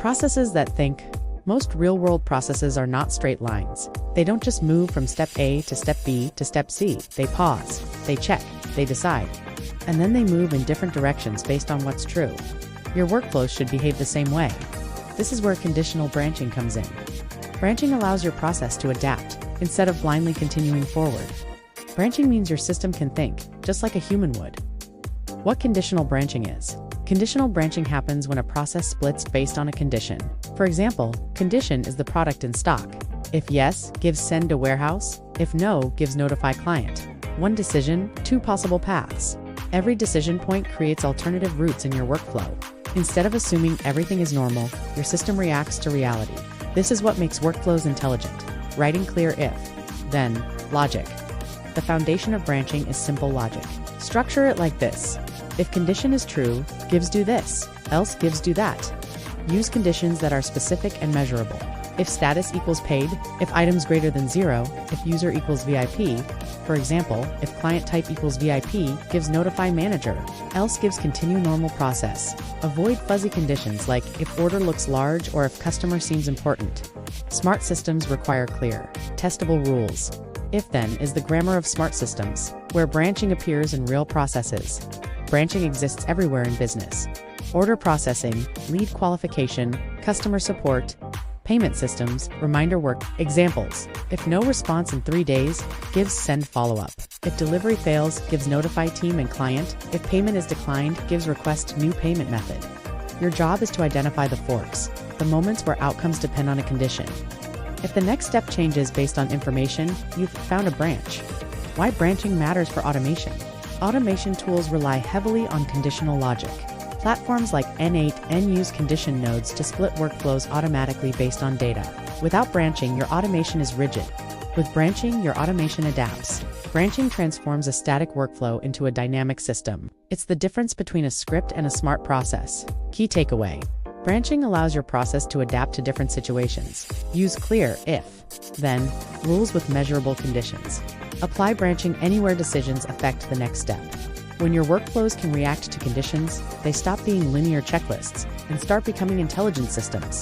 Processes that think. Most real-world processes are not straight lines. They don't just move from step A to step B to step C. They pause, they check, they decide. And then they move in different directions based on what's true. Your workflows should behave the same way. This is where conditional branching comes in. Branching allows your process to adapt, instead of blindly continuing forward. Branching means your system can think, just like a human would. What conditional branching is? Conditional branching happens when a process splits based on a condition. For example, condition is the product in stock. If yes, gives send to warehouse. If no, gives notify client. One decision, two possible paths. Every decision point creates alternative routes in your workflow. Instead of assuming everything is normal, your system reacts to reality. This is what makes workflows intelligent. Writing clear if, then, logic. The foundation of branching is simple logic. Structure it like this. If condition is true, gives do this, else gives do that. Use conditions that are specific and measurable. If status equals paid, if items greater than 0, if user equals VIP. For example, if client type equals VIP, gives notify manager, else gives continue normal process. Avoid fuzzy conditions like if order looks large or if customer seems important. Smart systems require clear, testable rules. If then is the grammar of smart systems, where branching appears in real processes. Branching exists everywhere in business. Order processing, lead qualification, customer support, payment systems, reminder work. Examples: if no response in 3 days, gives send follow-up. If delivery fails, gives notify team and client. If payment is declined, gives request new payment method. Your job is to identify the forks, the moments where outcomes depend on a condition. If the next step changes based on information, you've found a branch. Why branching matters for automation. Automation tools rely heavily on conditional logic. Platforms like N8 use condition nodes to split workflows automatically based on data. Without branching, your automation is rigid. With branching, your automation adapts. Branching transforms a static workflow into a dynamic system. It's the difference between a script and a smart process. Key takeaway: branching allows your process to adapt to different situations. Use clear if, then rules with measurable conditions. Apply branching anywhere decisions affect the next step. When your workflows can react to conditions, they stop being linear checklists and start becoming intelligent systems.